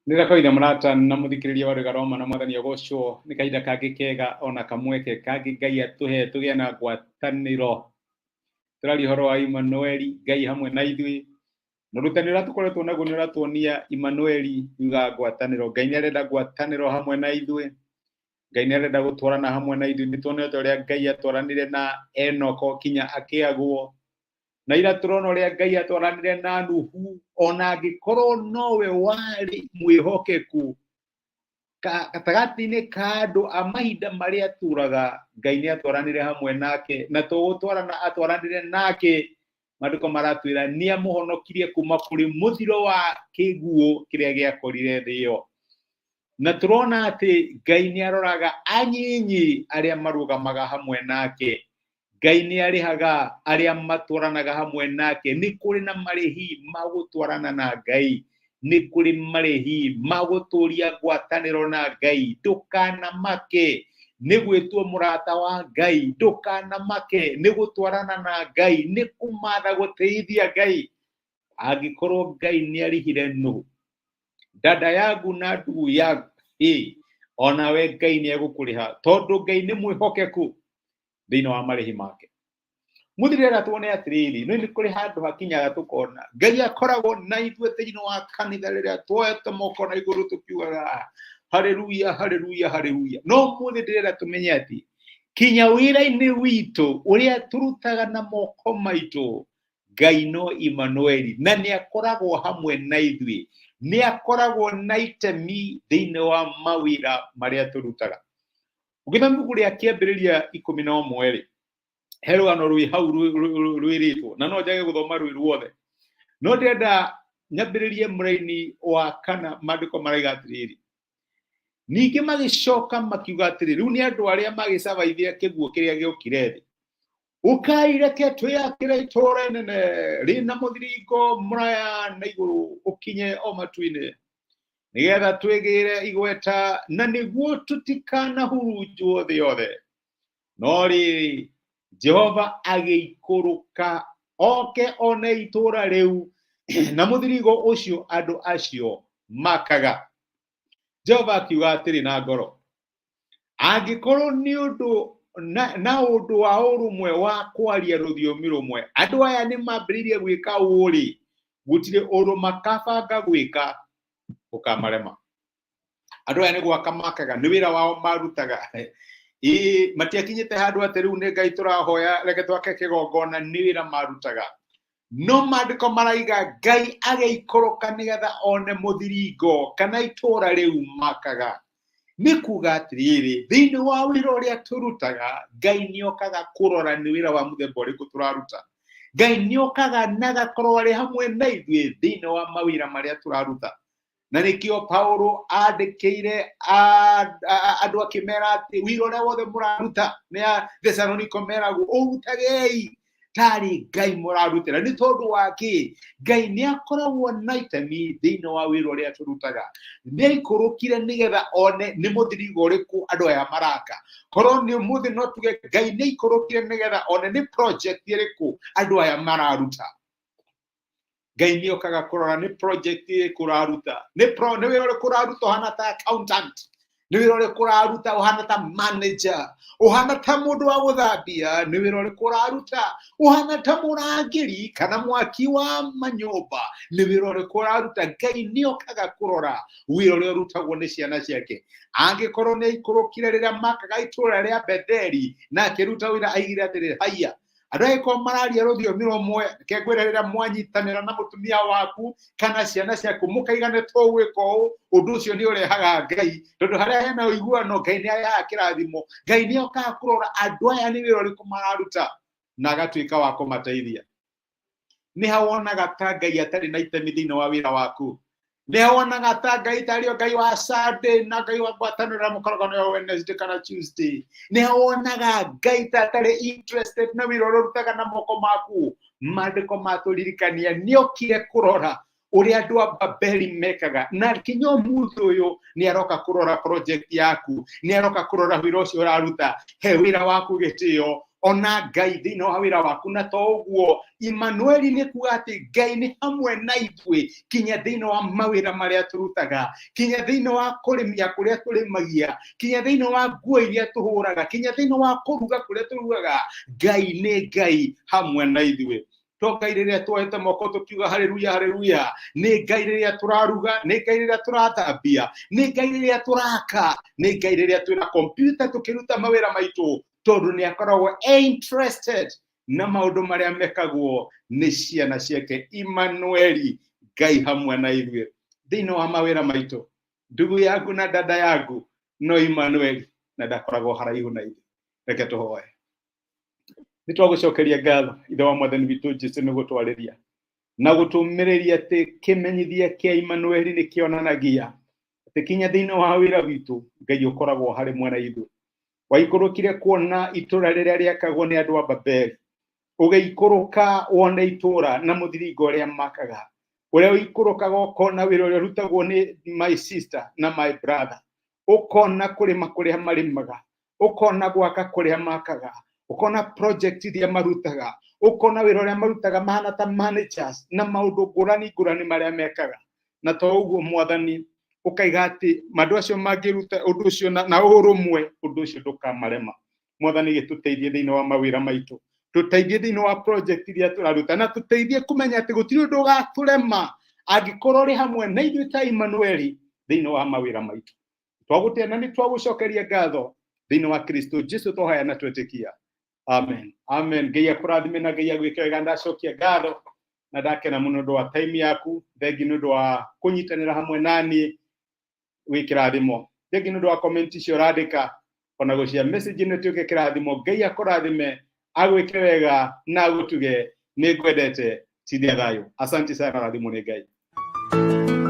Nira kawaida mrata na muthikiriria wa Roma na mwathani agocwo ni kahinda kangi kega ona kamweke kangi Ngai atuhe tugie na ngwataniro turari horo wa Emmanuel Ngai hamwe na ithui na rutanira tukoretwo naguo ni ratuonia Emmanuel yuga ngwataniro Ngai ni arenda ngwataniro hamwe na ithui Ngai ni arenda gutwarana hamwe na ithui nituonete uria Ngai atwaranire na Enoko kinya akiagwo na ira turona uria Ngai atwaranire na Nuhu ona angikorwo nowe wari mwihokeku gatagati-ini ka andu a mahinda maria turaga Ngai ni atwaranire hamwe nake na tugutwarana atwaranire nake maandiko maratwira ni amuhonokirie kuma kuri muthiro wa kiguo kiria giakorire thi yo na turona ati Ngai ni aroraga anyinyi aria marugamaga hamwe nake Ngai ni arihaga aria matwaranaga hamwe nake ni kuri na marihi magutwarana na Ngai ni kuri marihi maguturia ngwataniro na Ngai ndukana make ni gwitwo murata wa Ngai ndukana make ni gutwarana na Ngai ni kumatha guteithia Ngai angikorwo Ngai ni arihire Nuhu dada yangu na ndugu yangu ona we Ngai ni egukuriha tondu Ngai ni mwihokeku thini wa marihi make muthirira tuone atiriri no ni kuri handu hakinyaga tukona Ngai akoragwo na ithwe thini wa kanitha riria tuoete moko na iguru tukiugaga haleluya haleluya haleluya no muthirira tumenye ati kinya wira-ini witu uria turutaga na moko maitu Ngai no Emmanuel na ni akoragwo hamwe na ithui ni akoragwo na itemi thini wa mawira maria turutaga ugithoma ibuku ria Kiambiriria 11 herugano rwi hau rwiritwo na no njage guthoma rwi ruothe no ndenda nyambiririe muraini wa kana maandiko maraiga atiriri ningi magicoka makiuga atiriri riu ni andu aria magicabaithia kiguo kiria giokire thi ukaireke twiyakire itura nene rina muthiringo muraya na iguru ukinye o matu-ini nigetha twigire igweta na niguo tutikana hurunjwo thi yothe no riri Jehova agiikuruka oke one itura riu na muthirigo ucio andu acio makaga Jehova akiuga atiri na ngoro angikorwo ni undu na undu wa urumwe wa kwaria ruthiomi rumwe andu aya ni mambiririe gwika uri gutire undu makabanga gwika ukamarema andu aya ni gwaka makaga ni wira wao marutaga matiakinyite handu ati riu ni Ngai turahoya reke twake kigongona ni wira marutaga no maandiko maraiga Ngai ageikoroka nigetha one muthiringo kana itura riu makaga ni kuga atiriri thini wa wira uria turutaga Ngai ni okaga kurora ni wira wa muthemba uriku turaruta Ngai ni okaga nagakorwo ari hamwe na ithuĩ thini wa mawira maria turaruta na nikio Paulo andikire andu akimera ati wira uria wothe muraruta ni Thesaloniko meragu urutagei tari Ngai murarutira ni tondu waki Ngai ni akoragwo na itemi thini wa wira uria turutaga ni aikurukire nigetha one ni muthirigo uriku andu aya maraka korwo ni muthi no tuge Ngai ni aikurukire nigetha one ni project iriku andu aya mararuta Ngai ni okaga kurora ni project kuraruta ni wira uri kuraruta hana ta accountant ni wira uri kuraruta uhana ta manager uhana ta mundu wa guthambia ni wira uri kuraruta uhana ta murangiri kana mwaki wa manyumba ni wira uri kuraruta Ngai ni okaga kurora wira uri urutagwo ni ciana ciake angikorwo ni ikurukire riria makaga itura ria Betheli na akiruta wira aigire atiri haya andu aiko mararia ruthiomi rumwe kengwirira mwanyitanira na mutumia waku kana ciana ciaku mukaigane to gwika uu undu ucio ni urehaga Ngai tondu haria hena uiguano Ngai ni ayaga kirathimo Ngai ni okaga kurora andu aya ni wira uriku mararuta na agatuika wa kumateithia ni hawonaga ta Ngai atari na itemi thini wa wira waku ni hawonaga ta Ngai tario Ngai wa Sunday na Ngai wa ngwataniro mukoragano ya Wednesday kana Tuesday ni hawonaga Ngai tatari interested na wira urutaga na moko maku maandiko maturirikania ni okire kurora uria andu a Babeli mekaga na kinyo muthu uyu ni aroka kurora project yaku ni aroka kurora wira ucio uraruta he wira waku gitio ona Ngai thĩinĩ wa wĩra waku. Na to ũguo, Emmanuel nĩ kuga atĩ Ngai nĩ hamwe na ithuĩ kinya thĩinĩ wa mawĩra marĩa tũrutaga, kinya thĩinĩ wa kũrĩmia kũrĩa tũrĩmagia, kinya thĩinĩ wa nguo iria tũhũraga, kinya thĩinĩ wa kũruga kũrĩa tũrugaga. Ngai nĩ Ngai hamwe na ithuĩ. To Ngai rĩrĩa twoete moko tũkiuga haleluya haleluya, nĩ Ngai rĩrĩa tũraruga, nĩ Ngai rĩrĩa tũrathambia, nĩ Ngai rĩrĩa tũraka, nĩ Ngai rĩrĩa twĩna kompyuta tũkĩruta mawĩra maitũ, tondũ nĩ akoragwo interested na maũndũ marĩa mekagwo nĩ ciana ciake. Emmanuel, Ngai hamwe na ithuĩ thĩinĩ wa mawĩra maitũ. Ndugu yangu na dada yangu, no Emmanuel na ndakoragwo haraihu na ithuĩ. Reke tũhoe. Nĩ twagũcokeria ngatho ithe wa Mwathani witũ Jesũ nĩ gũtwarĩria na gũtũmĩrĩria atĩ kĩmenyithia kĩa Emmanuel nĩ kĩonanagia atĩ kinya thĩinĩ wa wĩra witũ Ngai ũkoragwo harĩ mwena ithuĩ. Waikũrũkire kuona itũra rĩrĩa rĩakagwo nĩ andũ a Babeli, ũgĩikũrũka wone itũra na mũthiringo ũrĩa makaga, ũrĩa ũikũrũkaga ũkona wĩra ũrĩa ũrutagwo nĩ my sister na my brother, ũkona kũrĩma kũrĩa marĩmaga, ũkona gwaka kũrĩa makaga, ũkona project iria marutaga, ũkona wĩra ũrĩa marutaga mahana ta managers na maũndũ ngũrani ngũrani marĩa mekaga. Na to ũguo Mwathani ũkaiga atĩ mandũ acio mangĩruta ũndũ ũcio na ũrũmwe, ũndũ ũcio ndũkamarema. Mwathani gĩtũteithie thĩinĩ wa mawĩra maitũ, tũteithie thĩinĩ wa project iria tũraruta, na tũteithie kũmenya atĩ gũtirĩ ũndũ ũgatũrema angĩkorwo ũrĩ hamwe na ithuĩ ta Emmanuel thĩinĩ wa mawĩra maitũ. Twagũtĩa na nĩ twagũcokeria ngatho thĩinĩ wa Kristo Jesũ tũhoya na twetĩkia. Amen. Amen. Ngai akũrathime na Ngai agwĩke wega. Ndacokia ngatho na ndakena mũno ũndũ wa time yaku. Thengi nĩ ũndũ wa kũnyitanĩra hamwe naniĩ wĩ kĩrathimo. Thengi nĩ ũndũ wa comment icio ũrandĩka ona gũcia message nĩ tuĩke kĩrathimo. Ngai akũrathime, agwĩke wega na agũtuge nĩ ngwendete. Cithia thayũ. Asante sana rathimo nĩ Ngai.